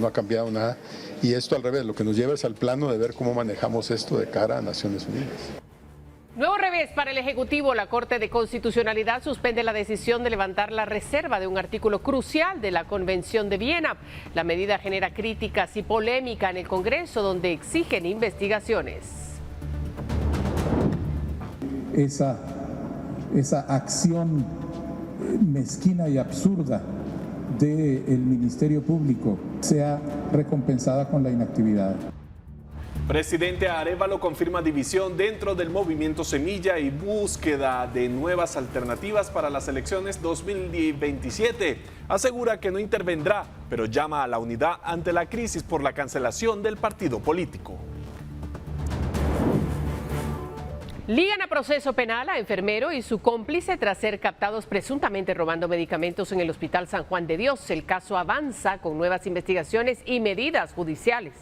no ha cambiado nada. Y esto al revés, lo que nos lleva es al plano de ver cómo manejamos esto de cara a Naciones Unidas. Nuevo revés para el Ejecutivo. La Corte de Constitucionalidad suspende la decisión de levantar la reserva de un artículo crucial de la Convención de Viena. La medida genera críticas y polémica en el Congreso, donde exigen investigaciones. Esa acción mezquina y absurda del Ministerio Público sea recompensada con la inactividad. Presidente Arévalo confirma división dentro del movimiento Semilla y búsqueda de nuevas alternativas para las elecciones 2027. Asegura que no intervendrá, pero llama a la unidad ante la crisis por la cancelación del partido político. Ligan a proceso penal a enfermero y su cómplice tras ser captados presuntamente robando medicamentos en el Hospital San Juan de Dios. El caso avanza con nuevas investigaciones y medidas judiciales.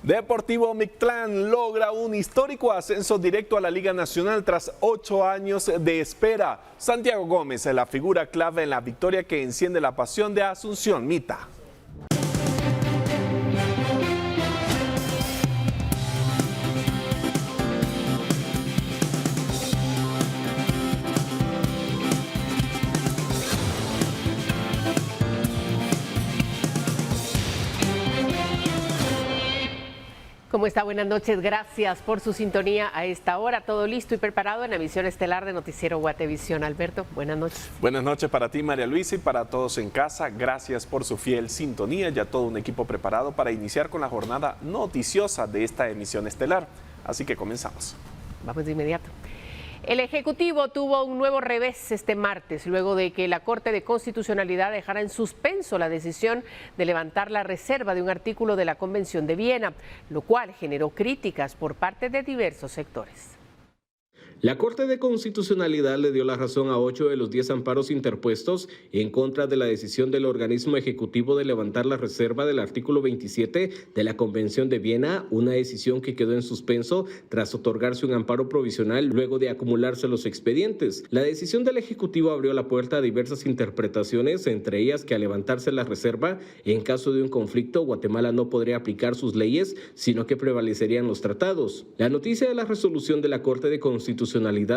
Deportivo Mictlán logra un histórico ascenso directo a la Liga Nacional tras 8 años de espera. Santiago Gómez es la figura clave en la victoria que enciende la pasión de Asunción Mita. ¿Cómo está? Buenas noches, gracias por su sintonía a esta hora. Todo listo y preparado en la emisión estelar de Noticiero Guatevisión. Alberto, buenas noches. Buenas noches para ti, María Luisa, y para todos en casa. Gracias por su fiel sintonía. Ya todo un equipo preparado para iniciar con la jornada noticiosa de esta emisión estelar. Así que comenzamos. Vamos de inmediato. El Ejecutivo tuvo un nuevo revés este martes, luego de que la Corte de Constitucionalidad dejara en suspenso la decisión de levantar la reserva de un artículo de la Convención de Viena, lo cual generó críticas por parte de diversos sectores. La Corte de Constitucionalidad le dio la razón a 8 de los 10 amparos interpuestos en contra de la decisión del organismo ejecutivo de levantar la reserva del artículo 27 de la Convención de Viena, una decisión que quedó en suspenso tras otorgarse un amparo provisional luego de acumularse los expedientes. La decisión del Ejecutivo abrió la puerta a diversas interpretaciones, entre ellas que al levantarse la reserva, en caso de un conflicto, Guatemala no podría aplicar sus leyes, sino que prevalecerían los tratados. La noticia de la resolución de la Corte de Constitucionalidad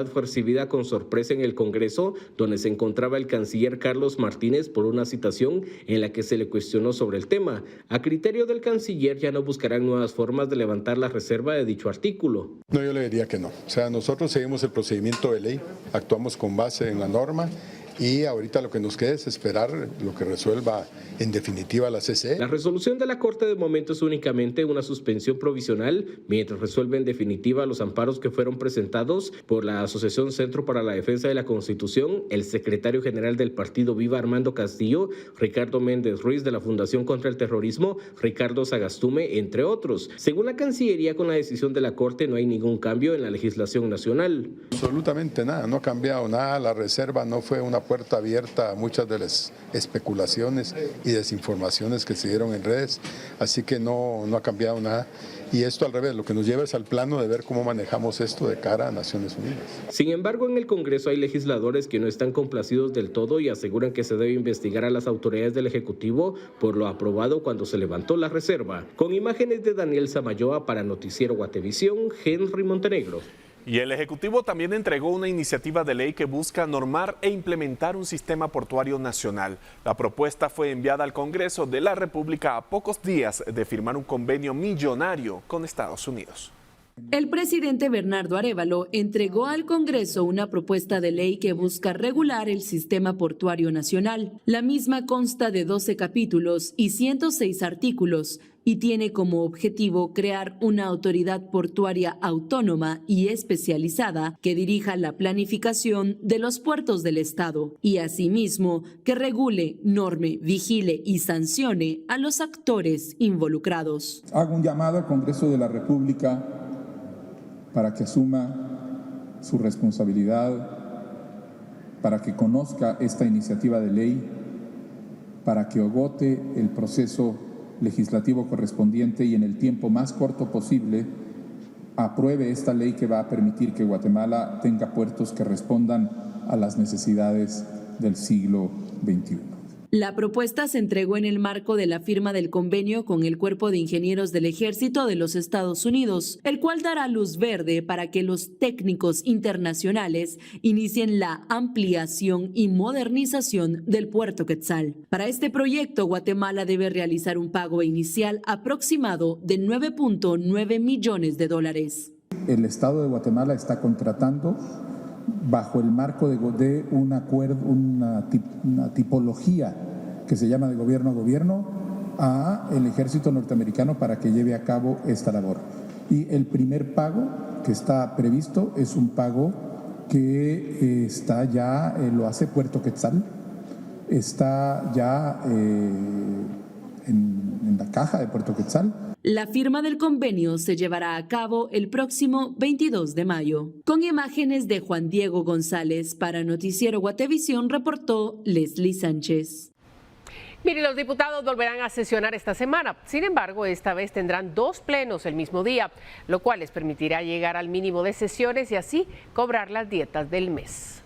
fue recibida con sorpresa en el Congreso, donde se encontraba el canciller Carlos Martínez por una citación en la que se le cuestionó sobre el tema. A criterio del canciller, ya no buscarán nuevas formas de levantar la reserva de dicho artículo. No, yo le diría que no. O sea, nosotros seguimos el procedimiento de ley, actuamos con base en la norma. Y ahorita lo que nos queda es esperar lo que resuelva en definitiva la CCE. La resolución de la Corte de momento es únicamente una suspensión provisional mientras resuelve en definitiva los amparos que fueron presentados por la Asociación Centro para la Defensa de la Constitución, el secretario general del partido Viva Armando Castillo, Ricardo Méndez Ruiz de la Fundación contra el Terrorismo, Ricardo Sagastume, entre otros. Según la Cancillería, con la decisión de la Corte no hay ningún cambio en la legislación nacional. Absolutamente nada, no ha cambiado nada. La reserva no fue una puerta abierta a muchas de las especulaciones y desinformaciones que se dieron en redes, así que no ha cambiado nada. Y esto al revés, lo que nos lleva es al plano de ver cómo manejamos esto de cara a Naciones Unidas. Sin embargo, en el Congreso hay legisladores que no están complacidos del todo y aseguran que se debe investigar a las autoridades del Ejecutivo por lo aprobado cuando se levantó la reserva. Con imágenes de Daniel Samayoa para Noticiero Guatevisión, Henry Montenegro. Y el Ejecutivo también entregó una iniciativa de ley que busca normar e implementar un sistema portuario nacional. La propuesta fue enviada al Congreso de la República a pocos días de firmar un convenio millonario con Estados Unidos. El presidente Bernardo Arévalo entregó al Congreso una propuesta de ley que busca regular el sistema portuario nacional. La misma consta de 12 capítulos y 106 artículos y tiene como objetivo crear una autoridad portuaria autónoma y especializada que dirija la planificación de los puertos del Estado y asimismo que regule, norme, vigile y sancione a los actores involucrados. Hago un llamado al Congreso de la República para que asuma su responsabilidad, para que conozca esta iniciativa de ley, para que agote el proceso legislativo correspondiente y en el tiempo más corto posible apruebe esta ley que va a permitir que Guatemala tenga puertos que respondan a las necesidades del siglo XXI. La propuesta se entregó en el marco de la firma del convenio con el Cuerpo de Ingenieros del Ejército de los Estados Unidos, el cual dará luz verde para que los técnicos internacionales inicien la ampliación y modernización del Puerto Quetzal. Para este proyecto, Guatemala debe realizar un pago inicial aproximado de $9.9 millones. El Estado de Guatemala está contratando bajo el marco de un acuerdo, una tipología que se llama de gobierno a gobierno, a el ejército norteamericano para que lleve a cabo esta labor. Y el primer pago que está previsto es un pago que está ya, lo hace Puerto Quetzal, está ya en la caja de Puerto Quetzal. La firma del convenio se llevará a cabo el próximo 22 de mayo. Con imágenes de Juan Diego González, para Noticiero Guatevisión, reportó Leslie Sánchez. Mire, los diputados volverán a sesionar esta semana. Sin embargo, esta vez tendrán 2 plenos el mismo día, lo cual les permitirá llegar al mínimo de sesiones y así cobrar las dietas del mes.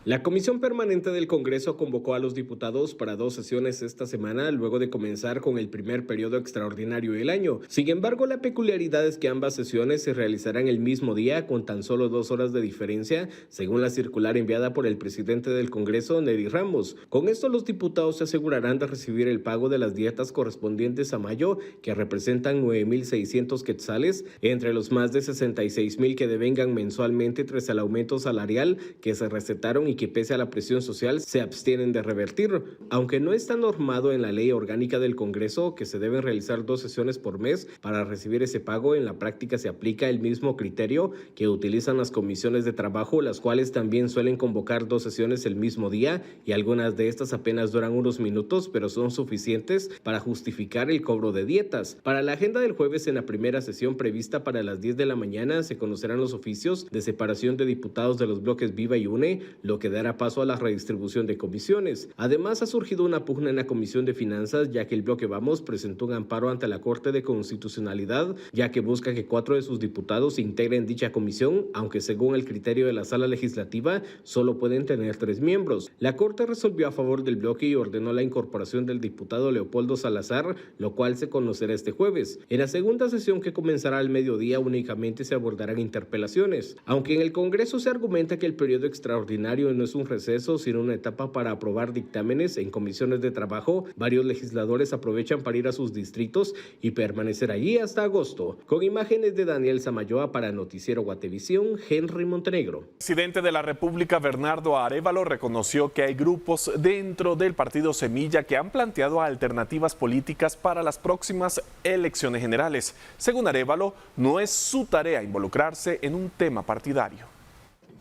La Comisión Permanente del Congreso convocó a los diputados para 2 sesiones esta semana, luego de comenzar con el primer periodo extraordinario del año. Sin embargo, la peculiaridad es que ambas sesiones se realizarán el mismo día, con tan solo 2 horas de diferencia, según la circular enviada por el presidente del Congreso, Neri Ramos. Con esto, los diputados se asegurarán de recibir el pago de las dietas correspondientes a mayo, que representan 9.600 quetzales, entre los más de 66.000 que devengan mensualmente tras el aumento salarial que se recetaron y que pese a la presión social se abstienen de revertir. Aunque no está normado en la ley orgánica del Congreso que se deben realizar 2 sesiones por mes para recibir ese pago, en la práctica se aplica el mismo criterio que utilizan las comisiones de trabajo, las cuales también suelen convocar 2 sesiones el mismo día, y algunas de estas apenas duran unos minutos, pero son suficientes para justificar el cobro de dietas. Para la agenda del jueves, en la primera sesión prevista para las 10 de la mañana, se conocerán los oficios de separación de diputados de los bloques Viva y UNE, lo que dará paso a la redistribución de comisiones. Además, ha surgido una pugna en la Comisión de Finanzas, ya que el bloque Vamos presentó un amparo ante la Corte de Constitucionalidad, ya que busca que 4 de sus diputados se integren dicha comisión, aunque según el criterio de la Sala Legislativa, solo pueden tener 3 miembros. La Corte resolvió a favor del bloque y ordenó la incorporación del diputado Leopoldo Salazar, lo cual se conocerá este jueves. En la segunda sesión, que comenzará al mediodía, únicamente se abordarán interpelaciones. Aunque en el Congreso se argumenta que el periodo extraordinario no es un receso, sino una etapa para aprobar dictámenes en comisiones de trabajo, varios legisladores aprovechan para ir a sus distritos y permanecer allí hasta agosto. Con imágenes de Daniel Samayoa, para Noticiero Guatevisión, Henry Montenegro. El presidente de la República, Bernardo Arévalo, reconoció que hay grupos dentro del partido Semilla que han planteado alternativas políticas para las próximas elecciones generales. Según Arévalo, no es su tarea involucrarse en un tema partidario.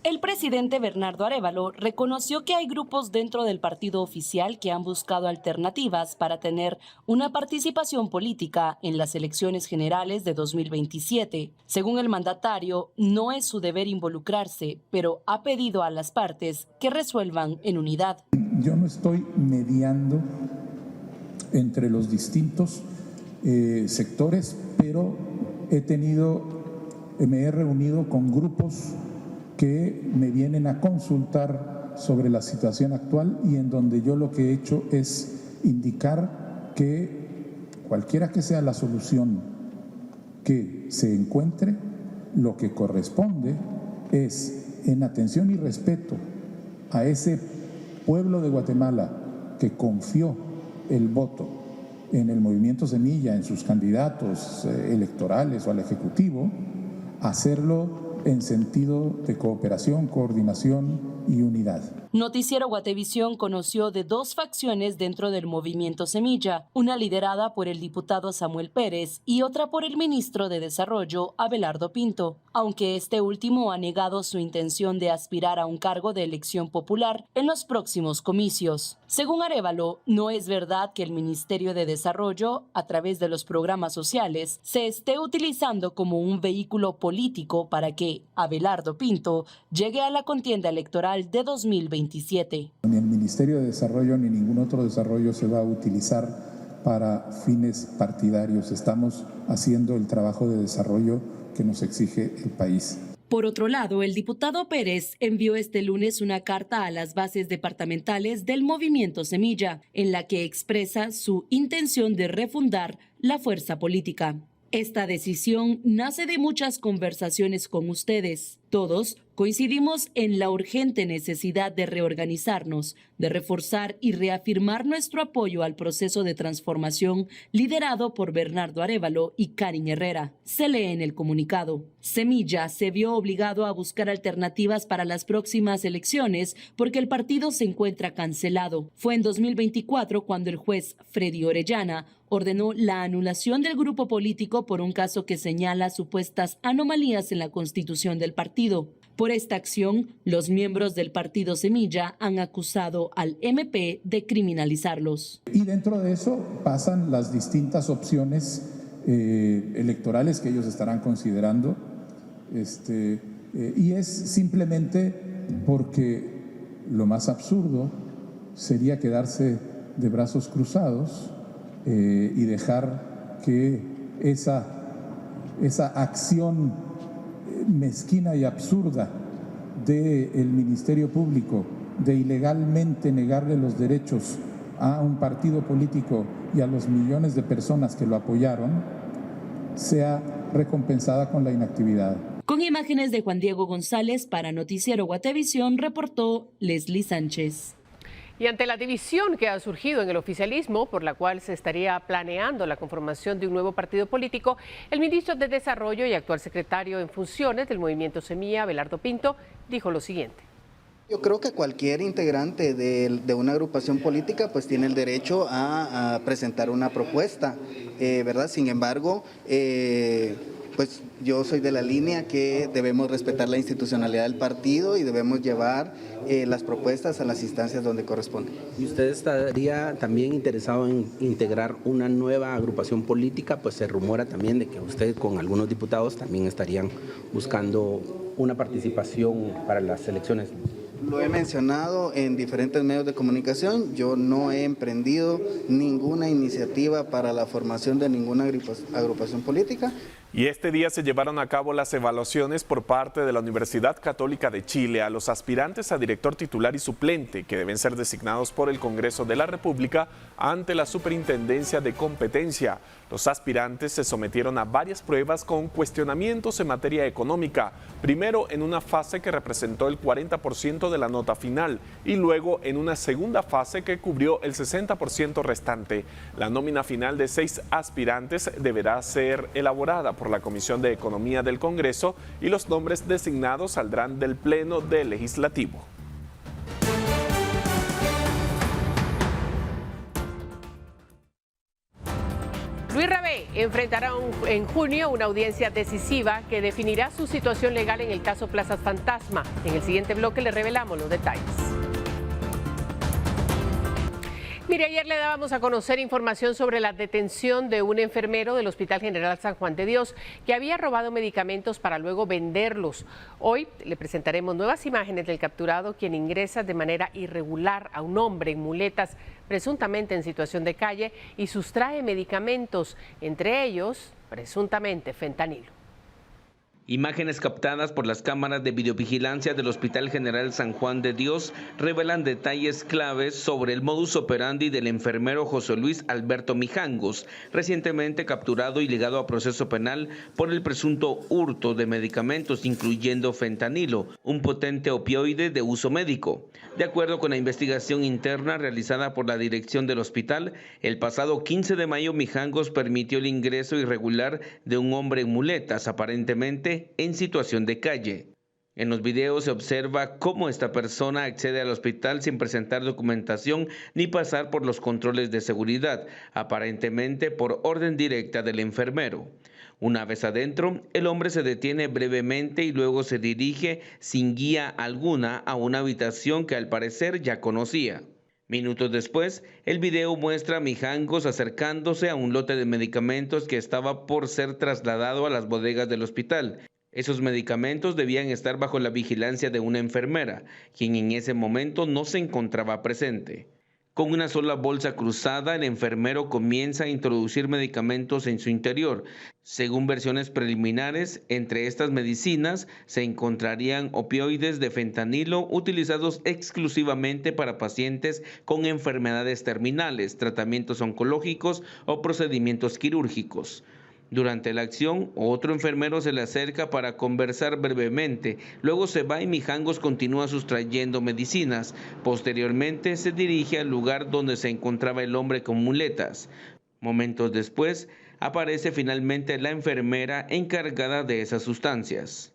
El presidente Bernardo Arévalo reconoció que hay grupos dentro del partido oficial que han buscado alternativas para tener una participación política en las elecciones generales de 2027. Según el mandatario, no es su deber involucrarse, pero ha pedido a las partes que resuelvan en unidad. Yo no estoy mediando entre los distintos sectores, pero me he reunido con grupos que me vienen a consultar sobre la situación actual y en donde yo lo que he hecho es indicar que cualquiera que sea la solución que se encuentre, lo que corresponde es, en atención y respeto a ese pueblo de Guatemala que confió el voto en el movimiento Semilla, en sus candidatos electorales o al Ejecutivo, hacerlo en sentido de cooperación, coordinación y unidad. Noticiero Guatevisión conoció de 2 facciones dentro del movimiento Semilla, una liderada por el diputado Samuel Pérez y otra por el ministro de Desarrollo, Abelardo Pinto, aunque este último ha negado su intención de aspirar a un cargo de elección popular en los próximos comicios. Según Arévalo, no es verdad que el Ministerio de Desarrollo, a través de los programas sociales, se esté utilizando como un vehículo político para que Abelardo Pinto llegue a la contienda electoral de 2027. Ni el Ministerio de Desarrollo ni ningún otro desarrollo se va a utilizar para fines partidarios. Estamos haciendo el trabajo de desarrollo que nos exige el país. Por otro lado, el diputado Pérez envió este lunes una carta a las bases departamentales del Movimiento Semilla, en la que expresa su intención de refundar la fuerza política. Esta decisión nace de muchas conversaciones con ustedes. Todos coincidimos en la urgente necesidad de reorganizarnos, de reforzar y reafirmar nuestro apoyo al proceso de transformación liderado por Bernardo Arévalo y Karin Herrera. Se lee en el comunicado. Semilla se vio obligado a buscar alternativas para las próximas elecciones porque el partido se encuentra cancelado. Fue en 2024 cuando el juez Freddy Orellana ordenó la anulación del grupo político por un caso que señala supuestas anomalías en la constitución del partido. Por esta acción, los miembros del partido Semilla han acusado al MP de criminalizarlos. Y dentro de eso pasan las distintas opciones electorales que ellos estarán considerando. Y es simplemente porque lo más absurdo sería quedarse de brazos cruzados y dejar que esa acción mezquina y absurda del Ministerio Público de ilegalmente negarle los derechos a un partido político y a los millones de personas que lo apoyaron sea recompensada con la inactividad. Con imágenes de Juan Diego González para Noticiero Guatevisión, reportó Leslie Sánchez. Y ante la división que ha surgido en el oficialismo, por la cual se estaría planeando la conformación de un nuevo partido político, el ministro de Desarrollo y actual secretario en funciones del Movimiento Semilla, Abelardo Pinto, dijo lo siguiente. Yo creo que cualquier integrante de una agrupación política pues tiene el derecho a presentar una propuesta, ¿verdad? Sin embargo, pues yo soy de la línea que debemos respetar la institucionalidad del partido y debemos llevar las propuestas a las instancias donde corresponde. ¿Y usted estaría también interesado en integrar una nueva agrupación política? Pues se rumora también de que usted con algunos diputados también estarían buscando una participación para las elecciones. Lo he mencionado en diferentes medios de comunicación, yo no he emprendido ninguna iniciativa para la formación de ninguna agrupación política. Y este día se llevaron a cabo las evaluaciones por parte de la Universidad Católica de Chile a los aspirantes a director titular y suplente que deben ser designados por el Congreso de la República ante la Superintendencia de Competencia. Los aspirantes se sometieron a varias pruebas con cuestionamientos en materia económica, primero en una fase que representó el 40% de la nota final y luego en una segunda fase que cubrió el 60% restante. La nómina final de 6 aspirantes deberá ser elaborada por la Comisión de Economía del Congreso y los nombres designados saldrán del Pleno del Legislativo. Luis Rabé enfrentará en junio una audiencia decisiva que definirá su situación legal en el caso Plazas Fantasma. En el siguiente bloque le revelamos los detalles. Mire, ayer le dábamos a conocer información sobre la detención de un enfermero del Hospital General San Juan de Dios que había robado medicamentos para luego venderlos. Hoy le presentaremos nuevas imágenes del capturado, quien ingresa de manera irregular a un hombre en muletas, presuntamente en situación de calle, y sustrae medicamentos, entre ellos, presuntamente, fentanilo. Imágenes captadas por las cámaras de videovigilancia del Hospital General San Juan de Dios revelan detalles claves sobre el modus operandi del enfermero José Luis Alberto Mijangos, recientemente capturado y ligado a proceso penal por el presunto hurto de medicamentos, incluyendo fentanilo, un potente opioide de uso médico. De acuerdo con la investigación interna realizada por la dirección del hospital, el pasado 15 de mayo Mijangos permitió el ingreso irregular de un hombre en muletas, aparentemente en situación de calle. En los videos se observa cómo esta persona accede al hospital sin presentar documentación ni pasar por los controles de seguridad, aparentemente por orden directa del enfermero. Una vez adentro, el hombre se detiene brevemente y luego se dirige sin guía alguna a una habitación que al parecer ya conocía. Minutos después, el video muestra a Mijangos acercándose a un lote de medicamentos que estaba por ser trasladado a las bodegas del hospital. Esos medicamentos debían estar bajo la vigilancia de una enfermera, quien en ese momento no se encontraba presente. Con una sola bolsa cruzada, el enfermero comienza a introducir medicamentos en su interior. Según versiones preliminares, entre estas medicinas se encontrarían opioides de fentanilo utilizados exclusivamente para pacientes con enfermedades terminales, tratamientos oncológicos o procedimientos quirúrgicos. Durante la acción, otro enfermero se le acerca para conversar brevemente. Luego se va y Mijangos continúa sustrayendo medicinas. Posteriormente se dirige al lugar donde se encontraba el hombre con muletas. Momentos después, aparece finalmente la enfermera encargada de esas sustancias.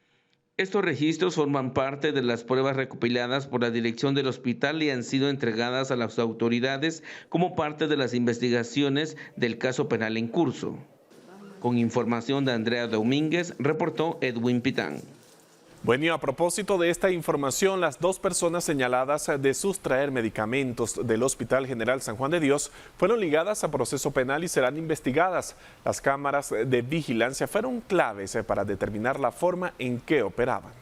Estos registros forman parte de las pruebas recopiladas por la dirección del hospital y han sido entregadas a las autoridades como parte de las investigaciones del caso penal en curso. Con información de Andrea Domínguez, reportó Edwin Pitán. Bueno, y a propósito de esta información, las 2 personas señaladas de sustraer medicamentos del Hospital General San Juan de Dios fueron ligadas a proceso penal y serán investigadas. Las cámaras de vigilancia fueron claves para determinar la forma en que operaban.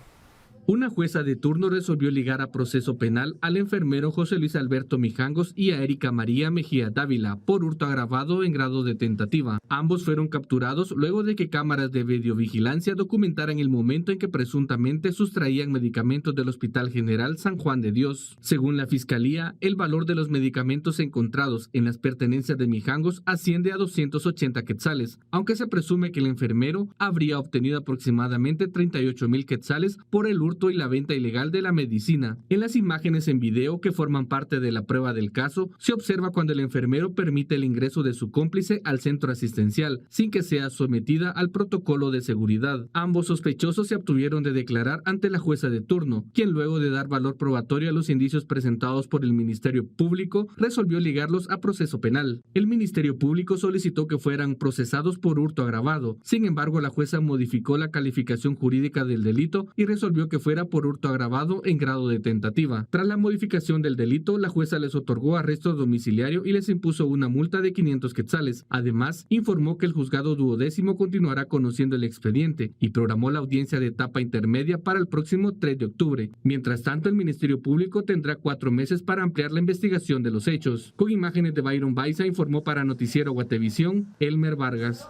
Una jueza de turno resolvió ligar a proceso penal al enfermero José Luis Alberto Mijangos y a Erika María Mejía Dávila por hurto agravado en grado de tentativa. Ambos fueron capturados luego de que cámaras de videovigilancia documentaran el momento en que presuntamente sustraían medicamentos del Hospital General San Juan de Dios. Según la Fiscalía, el valor de los medicamentos encontrados en las pertenencias de Mijangos asciende a 280 quetzales, aunque se presume que el enfermero habría obtenido aproximadamente 38,000 quetzales por el hurto y la venta ilegal de la medicina. En las imágenes en video que forman parte de la prueba del caso, se observa cuando el enfermero permite el ingreso de su cómplice al centro asistencial, sin que sea sometida al protocolo de seguridad. Ambos sospechosos se abstuvieron de declarar ante la jueza de turno, quien luego de dar valor probatorio a los indicios presentados por el Ministerio Público, resolvió ligarlos a proceso penal. El Ministerio Público solicitó que fueran procesados por hurto agravado. Sin embargo, la jueza modificó la calificación jurídica del delito y resolvió que fuera por hurto agravado en grado de tentativa. Tras la modificación del delito, la jueza les otorgó arresto domiciliario y les impuso una multa de 500 quetzales. Además, informó que el juzgado duodécimo continuará conociendo el expediente y programó la audiencia de etapa intermedia para el próximo 3 de octubre. Mientras tanto, el Ministerio Público tendrá 4 meses para ampliar la investigación de los hechos. Con imágenes de Byron Baiza, informó para Noticiero Guatevisión, Elmer Vargas.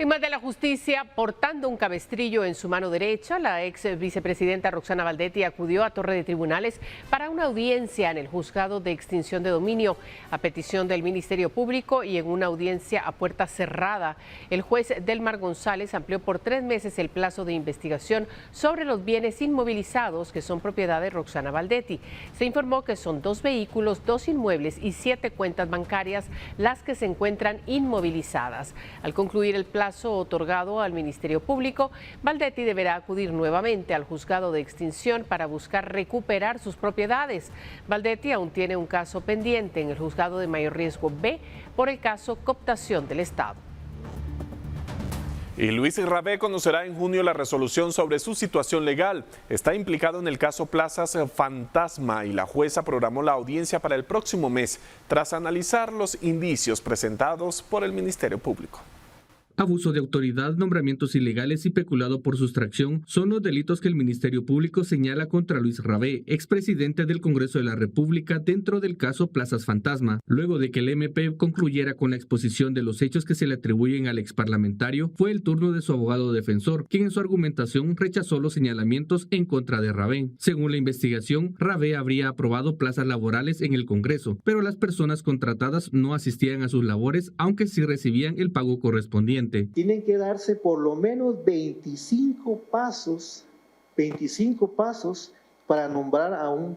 En más de la justicia, portando un cabestrillo en su mano derecha, la ex vicepresidenta Roxana Baldetti acudió a Torre de Tribunales para una audiencia en el juzgado de extinción de dominio a petición del Ministerio Público y en una audiencia a puerta cerrada. El juez Delmar González amplió por 3 meses el plazo de investigación sobre los bienes inmovilizados que son propiedad de Roxana Baldetti. Se informó que son 2 vehículos, 2 inmuebles y 7 cuentas bancarias las que se encuentran inmovilizadas. Al concluir el plazo otorgado al Ministerio Público, Baldetti deberá acudir nuevamente al juzgado de extinción para buscar recuperar sus propiedades. Baldetti aún tiene un caso pendiente en el juzgado de mayor riesgo B por el caso cooptación del Estado. Y Luis Rabé conocerá en junio la resolución sobre su situación legal. Está implicado en el caso Plazas Fantasma y la jueza programó la audiencia para el próximo mes tras analizar los indicios presentados por el Ministerio Público. Abuso de autoridad, nombramientos ilegales y peculado por sustracción son los delitos que el Ministerio Público señala contra Luis Rabé, expresidente del Congreso de la República, dentro del caso Plazas Fantasma. Luego de que el MP concluyera con la exposición de los hechos que se le atribuyen al exparlamentario, fue el turno de su abogado defensor, quien en su argumentación rechazó los señalamientos en contra de Rabé. Según la investigación, Rabé habría aprobado plazas laborales en el Congreso, pero las personas contratadas no asistían a sus labores, aunque sí recibían el pago correspondiente. Tienen que darse por lo menos 25 pasos para nombrar a un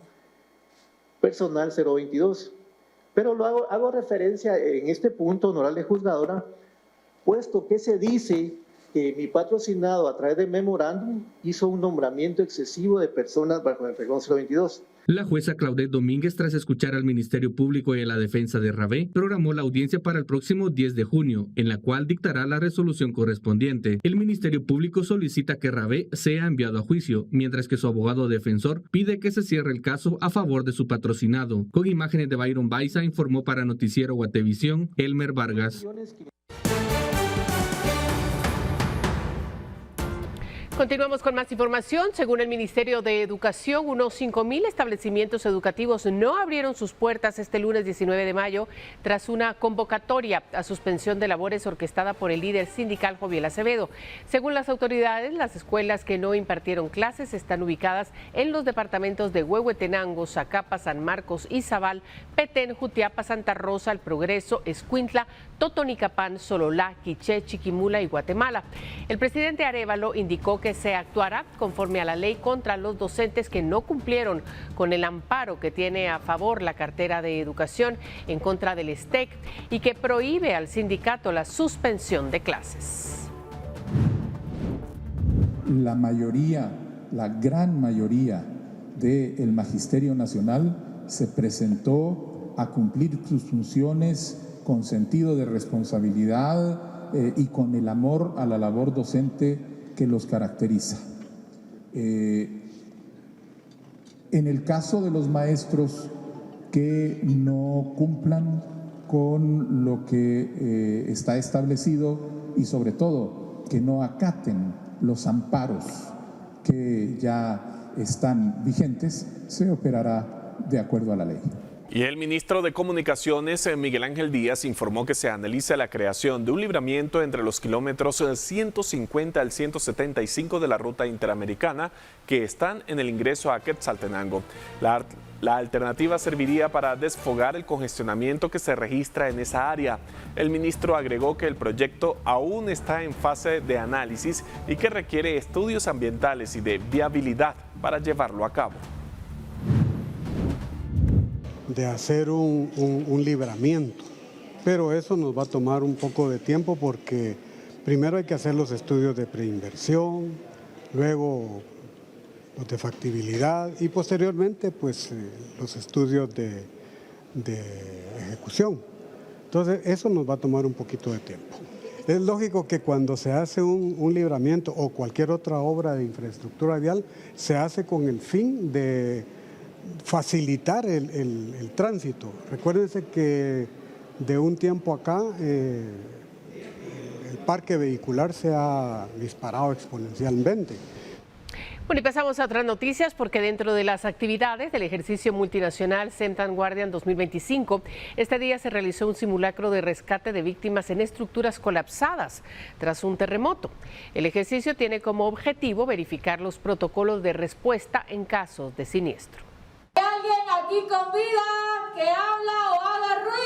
personal 022. Pero hago referencia en este punto, honorable juzgadora, puesto que se dice que mi patrocinado a través de memorándum hizo un nombramiento excesivo de personas bajo el reglamento 022. La jueza Claudette Domínguez, tras escuchar al Ministerio Público y a la defensa de Rabé, programó la audiencia para el próximo 10 de junio, en la cual dictará la resolución correspondiente. El Ministerio Público solicita que Rabé sea enviado a juicio, mientras que su abogado defensor pide que se cierre el caso a favor de su patrocinado. Con imágenes de Byron Baiza, informó para Noticiero Guatevisión, Elmer Vargas. Continuamos con más información. Según el Ministerio de Educación, unos 5.000 establecimientos educativos no abrieron sus puertas este lunes 19 de mayo tras una convocatoria a suspensión de labores orquestada por el líder sindical Joviel Acevedo. Según las autoridades, las escuelas que no impartieron clases están ubicadas en los departamentos de Huehuetenango, Zacapa, San Marcos, Izabal, Petén, Jutiapa, Santa Rosa, El Progreso, Escuintla, Totonicapán, Sololá, Quiché, Chiquimula y Guatemala. El presidente Arévalo indicó que se actuará conforme a la ley contra los docentes que no cumplieron con el amparo que tiene a favor la cartera de educación en contra del STEC y que prohíbe al sindicato la suspensión de clases. La mayoría, la gran mayoría del Magisterio Nacional se presentó a cumplir sus funciones con sentido de responsabilidad y con el amor a la labor docente que los caracteriza. En el caso de los maestros que no cumplan con lo que está establecido y sobre todo que no acaten los amparos que ya están vigentes, se operará de acuerdo a la ley. Y el ministro de Comunicaciones, Miguel Ángel Díaz, informó que se analiza la creación de un libramiento entre los kilómetros 150 al 175 de la ruta interamericana que están en el ingreso a Quetzaltenango. La alternativa serviría para desfogar el congestionamiento que se registra en esa área. El ministro agregó que el proyecto aún está en fase de análisis y que requiere estudios ambientales y de viabilidad para llevarlo a cabo. De hacer un libramiento, pero eso nos va a tomar un poco de tiempo porque primero hay que hacer los estudios de preinversión, luego los de factibilidad y posteriormente pues los estudios de ejecución. Entonces eso nos va a tomar un poquito de tiempo. Es lógico que cuando se hace un libramiento o cualquier otra obra de infraestructura vial se hace con el fin de facilitar el tránsito. Recuérdense que de un tiempo acá el parque vehicular se ha disparado exponencialmente. Bueno, y pasamos a otras noticias porque dentro de las actividades del ejercicio multinacional Semtan Guardian 2025, este día se realizó un simulacro de rescate de víctimas en estructuras colapsadas tras un terremoto. El ejercicio tiene como objetivo verificar los protocolos de respuesta en casos de siniestro. ¿Hay alguien aquí con vida que habla o haga ruido?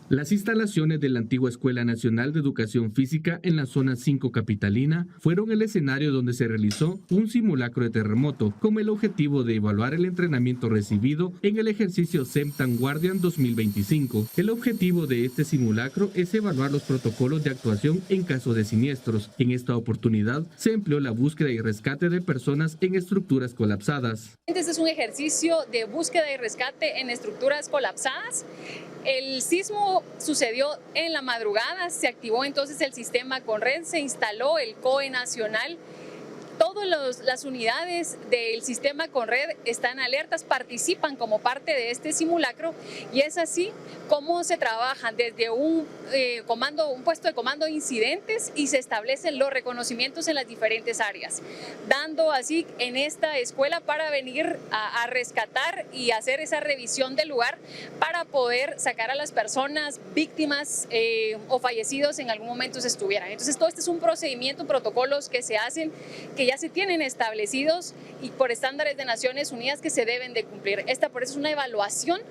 Las instalaciones de la antigua Escuela Nacional de Educación Física en la zona 5 capitalina fueron el escenario donde se realizó un simulacro de terremoto con el objetivo de evaluar el entrenamiento recibido en el ejercicio Semtan Guardian 2025. El objetivo de este simulacro es evaluar los protocolos de actuación en caso de siniestros. En esta oportunidad se empleó la búsqueda y rescate de personas en estructuras colapsadas. Este es un ejercicio de búsqueda y rescate en estructuras colapsadas. El sismo sucedió en la madrugada, se activó entonces el sistema Conred, se instaló el COE nacional. Todas las unidades del sistema Conred están alertas, participan como parte de este simulacro y es así como se trabajan desde un puesto de comando de incidentes y se establecen los reconocimientos en las diferentes áreas, dando así en esta escuela para venir a rescatar y hacer esa revisión del lugar para poder sacar a las personas víctimas o fallecidos en algún momento se estuvieran. Entonces todo este es un procedimiento, protocolos que se hacen, que ya se tienen establecidos y por estándares de Naciones Unidas que se deben de cumplir. Esta por eso es una evaluación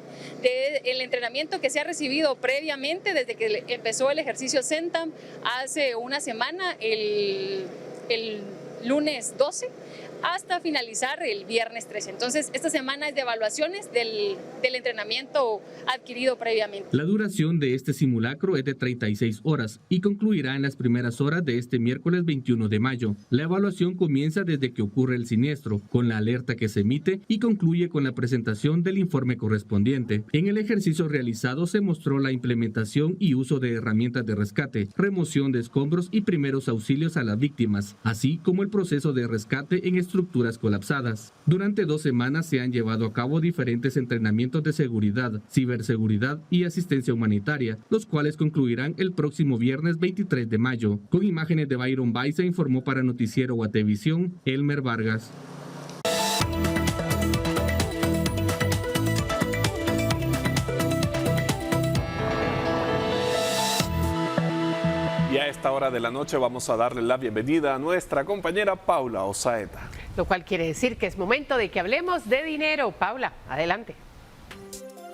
del entrenamiento que se ha recibido previamente desde que empezó el ejercicio Semtan hace una semana, el lunes 12, hasta finalizar el viernes 13. Entonces, esta semana es de evaluaciones del entrenamiento adquirido previamente. La duración de este simulacro es de 36 horas y concluirá en las primeras horas de este miércoles 21 de mayo. La evaluación comienza desde que ocurre el siniestro, con la alerta que se emite y concluye con la presentación del informe correspondiente. En el ejercicio realizado se mostró la implementación y uso de herramientas de rescate, remoción de escombros y primeros auxilios a las víctimas, así como el proceso de rescate en estructuras colapsadas. Durante 2 semanas se han llevado a cabo diferentes entrenamientos de seguridad, ciberseguridad y asistencia humanitaria, los cuales concluirán el próximo viernes 23 de mayo. Con imágenes de Byron Baiza informó para Noticiero Guatevisión, Elmer Vargas. Y a esta hora de la noche vamos a darle la bienvenida a nuestra compañera Paula Osaeta. Lo cual quiere decir que es momento de que hablemos de dinero. Paula, adelante.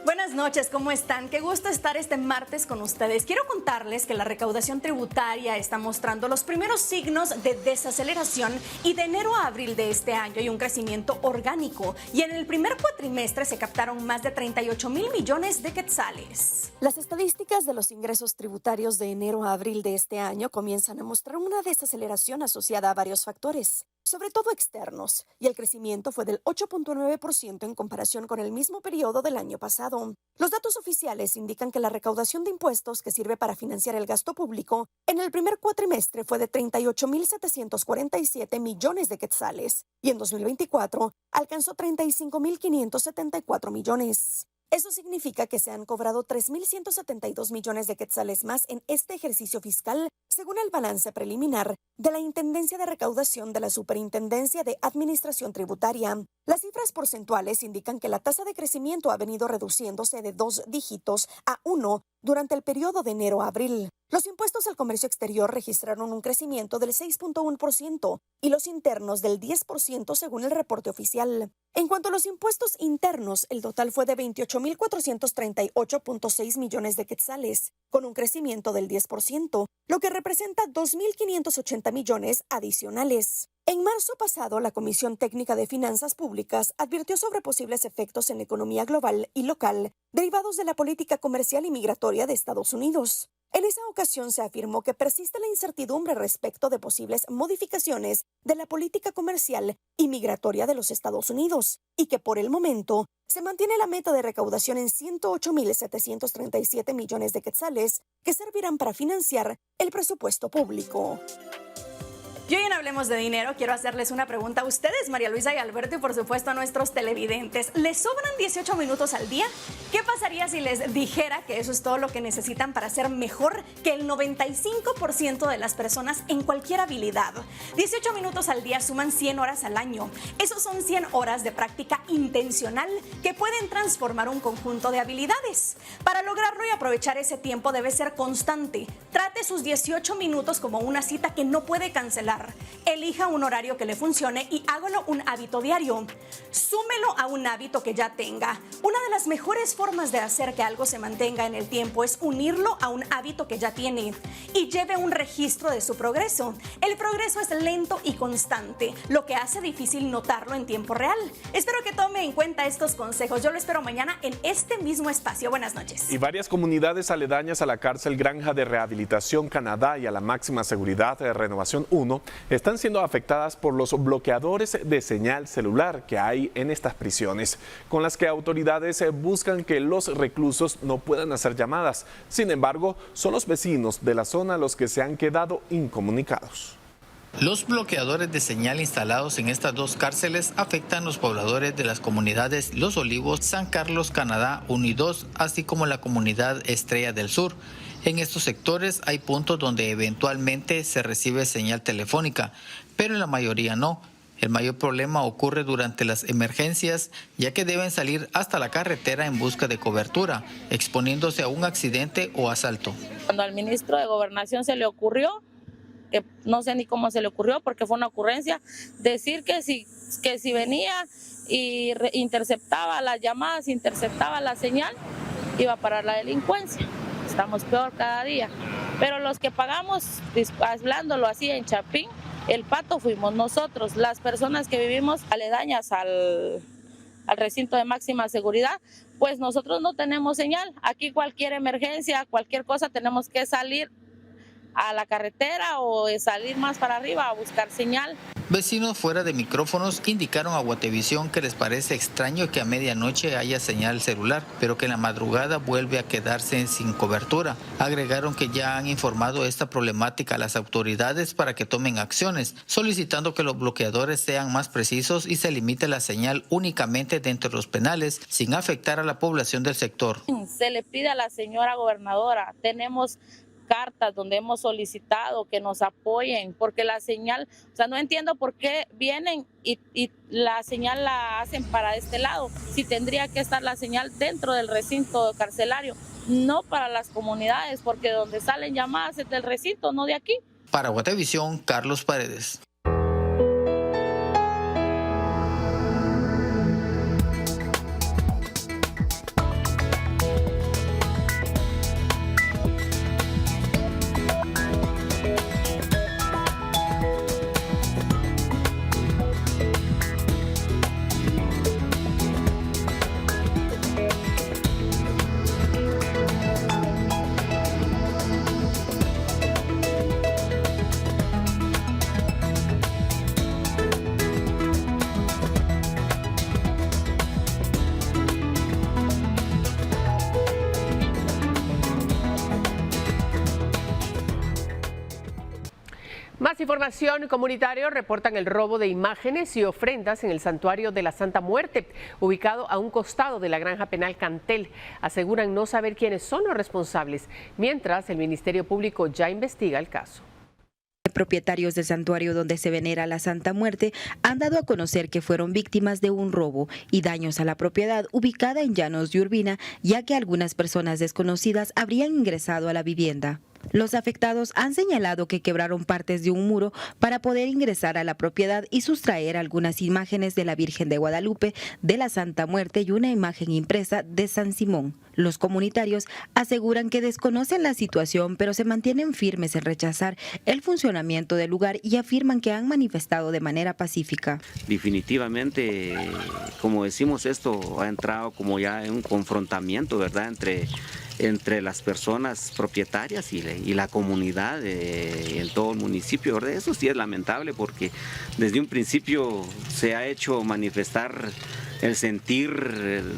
Buenas noches, ¿cómo están? Qué gusto estar este martes con ustedes. Quiero contarles que la recaudación tributaria está mostrando los primeros signos de desaceleración y de enero a abril de este año hay un crecimiento orgánico y en el primer cuatrimestre se captaron más de 38,000 millones de quetzales. Las estadísticas de los ingresos tributarios de enero a abril de este año comienzan a mostrar una desaceleración asociada a varios factores, sobre todo externos, y el crecimiento fue del 8.9% en comparación con el mismo periodo del año pasado. Los datos oficiales indican que la recaudación de impuestos que sirve para financiar el gasto público en el primer cuatrimestre fue de 38,747 millones de quetzales y en 2024 alcanzó 35,574 millones. Eso significa que se han cobrado 3,172 millones de quetzales más en este ejercicio fiscal, según el balance preliminar de la Intendencia de Recaudación de la Superintendencia de Administración Tributaria. Las cifras porcentuales indican que la tasa de crecimiento ha venido reduciéndose de 2 dígitos a 1 durante el periodo de enero a abril. Los impuestos al comercio exterior registraron un crecimiento del 6.1% y los internos del 10% según el reporte oficial. En cuanto a los impuestos internos, el total fue de 28,438.6 millones de quetzales, con un crecimiento del 10%, lo que representa 2,580 millones adicionales. En marzo pasado, la Comisión Técnica de Finanzas Públicas advirtió sobre posibles efectos en la economía global y local derivados de la política comercial y migratoria de Estados Unidos. En esa ocasión se afirmó que persiste la incertidumbre respecto de posibles modificaciones de la política comercial y migratoria de los Estados Unidos y que por el momento se mantiene la meta de recaudación en 108,737 millones de quetzales que servirán para financiar el presupuesto público. Y hoy en Hablemos de Dinero quiero hacerles una pregunta a ustedes, María Luisa y Alberto, y por supuesto a nuestros televidentes. ¿Les sobran 18 minutos al día? ¿Qué pasaría si les dijera que eso es todo lo que necesitan para ser mejor que el 95% de las personas en cualquier habilidad? 18 minutos al día suman 100 horas al año. Esos son 100 horas de práctica intencional que pueden transformar un conjunto de habilidades. Para lograrlo y aprovechar ese tiempo debe ser constante. Trate sus 18 minutos como una cita que no puede cancelar. Elija un horario que le funcione y hágalo un hábito diario. Súmelo a un hábito que ya tenga. Una de las mejores formas de hacer que algo se mantenga en el tiempo es unirlo a un hábito que ya tiene y lleve un registro de su progreso. El progreso es lento y constante, lo que hace difícil notarlo en tiempo real. Espero que tome en cuenta estos consejos. Yo lo espero mañana en este mismo espacio. Buenas noches. Y varias comunidades aledañas a la cárcel Granja de Rehabilitación Canadá y a la máxima seguridad de Renovación 1 están siendo afectadas por los bloqueadores de señal celular que hay en estas prisiones, con las que autoridades buscan que los reclusos no puedan hacer llamadas. Sin embargo, son los vecinos de la zona los que se han quedado incomunicados. Los bloqueadores de señal instalados en estas dos cárceles afectan a los pobladores de las comunidades Los Olivos, San Carlos, Canadá 1 y 2, así como la comunidad Estrella del Sur. En estos sectores hay puntos donde eventualmente se recibe señal telefónica, pero en la mayoría no. El mayor problema ocurre durante las emergencias, ya que deben salir hasta la carretera en busca de cobertura, exponiéndose a un accidente o asalto. Cuando al ministro de Gobernación se le ocurrió, que no sé ni cómo se le ocurrió porque fue una ocurrencia, decir que si venía y interceptaba las llamadas, interceptaba la señal, iba a parar la delincuencia. Estamos peor cada día, pero los que pagamos, hablándolo así en Chapín, el pato fuimos nosotros, las personas que vivimos aledañas al recinto de máxima seguridad, pues nosotros no tenemos señal. Aquí cualquier emergencia, cualquier cosa tenemos que salir a la carretera o salir más para arriba a buscar señal. Vecinos fuera de micrófonos indicaron a Guatevisión que les parece extraño que a medianoche haya señal celular, pero que en la madrugada vuelve a quedarse sin cobertura. Agregaron que ya han informado esta problemática a las autoridades para que tomen acciones, solicitando que los bloqueadores sean más precisos y se limite la señal únicamente dentro de los penales, sin afectar a la población del sector. Se le pide a la señora gobernadora, tenemos cartas donde hemos solicitado que nos apoyen, porque la señal, o sea, no entiendo por qué vienen y la señal la hacen para este lado, si tendría que estar la señal dentro del recinto carcelario, no para las comunidades, porque donde salen llamadas es del recinto, no de aquí. Para Guatevisión, Carlos Paredes. Más información. Comunitarios reportan el robo de imágenes y ofrendas en el Santuario de la Santa Muerte, ubicado a un costado de la Granja Penal Cantel. Aseguran no saber quiénes son los responsables, mientras el Ministerio Público ya investiga el caso. Propietarios del santuario donde se venera la Santa Muerte han dado a conocer que fueron víctimas de un robo y daños a la propiedad ubicada en Llanos de Urbina, ya que algunas personas desconocidas habrían ingresado a la vivienda. Los afectados han señalado que quebraron partes de un muro para poder ingresar a la propiedad y sustraer algunas imágenes de la Virgen de Guadalupe, de la Santa Muerte y una imagen impresa de San Simón. Los comunitarios aseguran que desconocen la situación, pero se mantienen firmes en rechazar el funcionamiento del lugar y afirman que han manifestado de manera pacífica. Definitivamente, como decimos, esto ha entrado como ya en un confrontamiento, ¿verdad?, entre las personas propietarias y la comunidad en todo el municipio, ¿verdad? Eso sí es lamentable porque desde un principio se ha hecho manifestar el sentir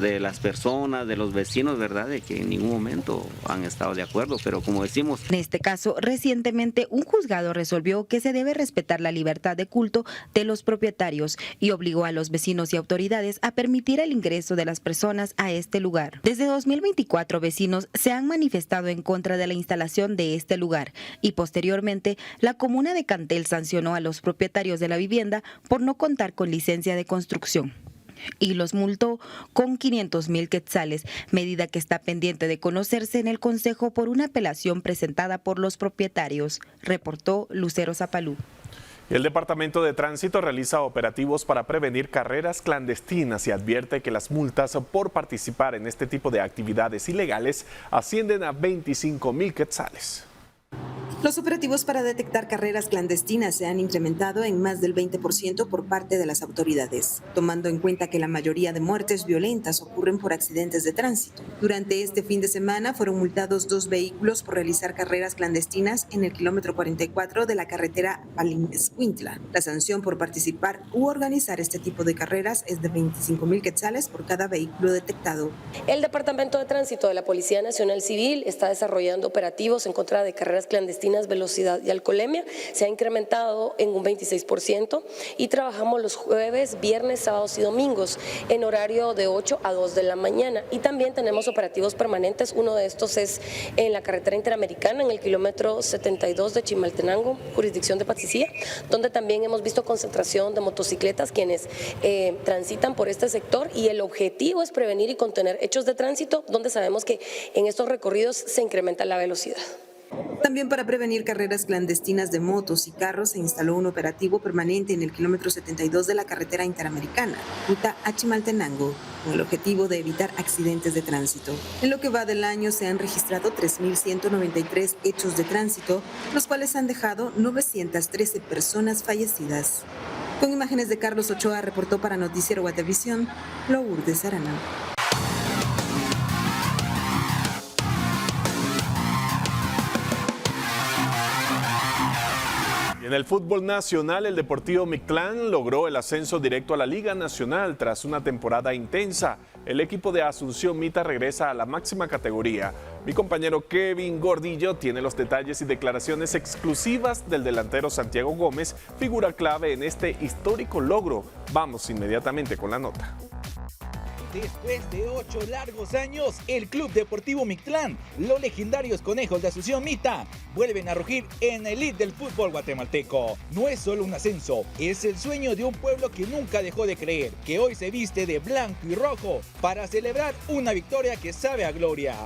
de las personas, de los vecinos, ¿verdad?, de que en ningún momento han estado de acuerdo, pero como decimos... En este caso, recientemente un juzgado resolvió que se debe respetar la libertad de culto de los propietarios y obligó a los vecinos y autoridades a permitir el ingreso de las personas a este lugar. Desde 2024, vecinos se han manifestado en contra de la instalación de este lugar y posteriormente la comuna de Cantel sancionó a los propietarios de la vivienda por no contar con licencia de construcción y los multó con 500,000 quetzales, medida que está pendiente de conocerse en el Consejo por una apelación presentada por los propietarios, reportó Lucero Zapalú. El Departamento de Tránsito realiza operativos para prevenir carreras clandestinas y advierte que las multas por participar en este tipo de actividades ilegales ascienden a 25,000 quetzales. Los operativos para detectar carreras clandestinas se han incrementado en más del 20% por parte de las autoridades, tomando en cuenta que la mayoría de muertes violentas ocurren por accidentes de tránsito. Durante este fin de semana fueron multados 2 vehículos por realizar carreras clandestinas en el kilómetro 44 de la carretera Palín-Escuintla. La sanción por participar u organizar este tipo de carreras es de 25,000 quetzales por cada vehículo detectado. El Departamento de Tránsito de la Policía Nacional Civil está desarrollando operativos en contra de carreras clandestinas, velocidad y alcoholemia. Se ha incrementado en un 26% y trabajamos los jueves, viernes, sábados y domingos en horario de 8 a 2 de la mañana. Y también tenemos operativos permanentes. Uno de estos es en la carretera interamericana, en el kilómetro 72 de Chimaltenango, jurisdicción de Patsicía, donde también hemos visto concentración de motocicletas quienes transitan por este sector, y el objetivo es prevenir y contener hechos de tránsito donde sabemos que en estos recorridos se incrementa la velocidad. También para prevenir carreras clandestinas de motos y carros se instaló un operativo permanente en el kilómetro 72 de la carretera interamericana, ruta a Chimaltenango, con el objetivo de evitar accidentes de tránsito. En lo que va del año se han registrado 3.193 hechos de tránsito, los cuales han dejado 913 personas fallecidas. Con imágenes de Carlos Ochoa, reportó para Noticiero Guatevisión, Lourdes Arana. Y en el fútbol nacional, el Deportivo Mictlán logró el ascenso directo a la Liga Nacional tras una temporada intensa. El equipo de Asunción Mita regresa a la máxima categoría. Mi compañero Kevin Gordillo tiene los detalles y declaraciones exclusivas del delantero Santiago Gómez, figura clave en este histórico logro. Vamos inmediatamente con la nota. Después de 8 largos años, el Club Deportivo Mictlán, los legendarios conejos de Asunción Mita, vuelven a rugir en el elite del fútbol guatemalteco. No es solo un ascenso, es el sueño de un pueblo que nunca dejó de creer, que hoy se viste de blanco y rojo para celebrar una victoria que sabe a gloria.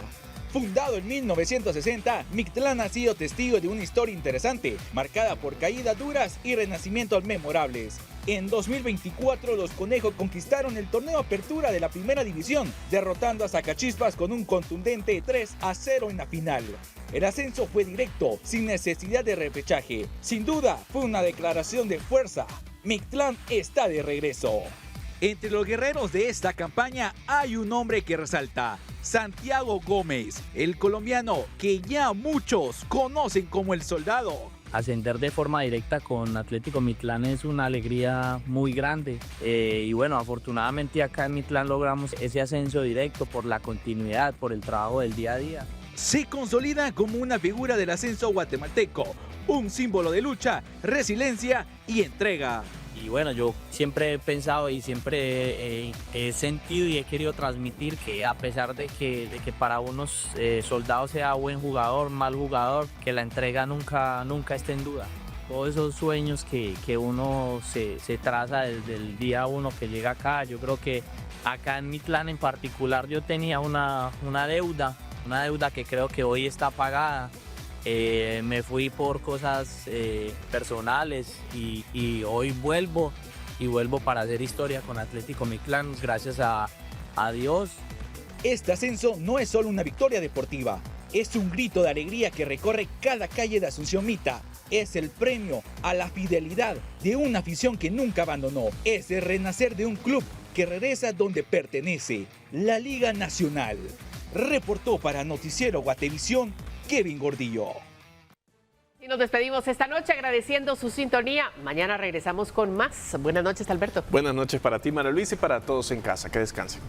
Fundado en 1960, Mictlán ha sido testigo de una historia interesante, marcada por caídas duras y renacimientos memorables. En 2024, los conejos conquistaron el torneo Apertura de la Primera División, derrotando a Zacachispas con un contundente 3-0 en la final. El ascenso fue directo, sin necesidad de repechaje. Sin duda, fue una declaración de fuerza. Mictlán está de regreso. Entre los guerreros de esta campaña hay un hombre que resalta: Santiago Gómez, el colombiano que ya muchos conocen como el Soldado. Ascender de forma directa con Atlético Mictlán es una alegría muy grande y bueno, afortunadamente acá en Mictlán logramos ese ascenso directo por la continuidad, por el trabajo del día a día. Se consolida como una figura del ascenso guatemalteco, un símbolo de lucha, resiliencia y entrega. Y bueno, yo siempre he pensado y siempre he sentido y he querido transmitir que a pesar de que para unos soldados sea buen jugador, mal jugador, que la entrega nunca esté en duda. Todos esos sueños que uno se traza desde el día uno que llega acá, yo creo que acá en Mictlán en particular yo tenía una deuda que creo que hoy está pagada. Me fui por cosas personales y hoy vuelvo para hacer historia con Atlético Mictlán, gracias a Dios. Este ascenso no es solo una victoria deportiva, es un grito de alegría que recorre cada calle de Asunción Mita. Es el premio a la fidelidad de una afición que nunca abandonó. Es el renacer de un club que regresa donde pertenece, la Liga Nacional. Reportó para Noticiero Guatevisión, Kevin Gordillo. Y nos despedimos esta noche agradeciendo su sintonía. Mañana regresamos con más. Buenas noches, Alberto. Buenas noches para ti, María Luisa, y para todos en casa. Que descansen.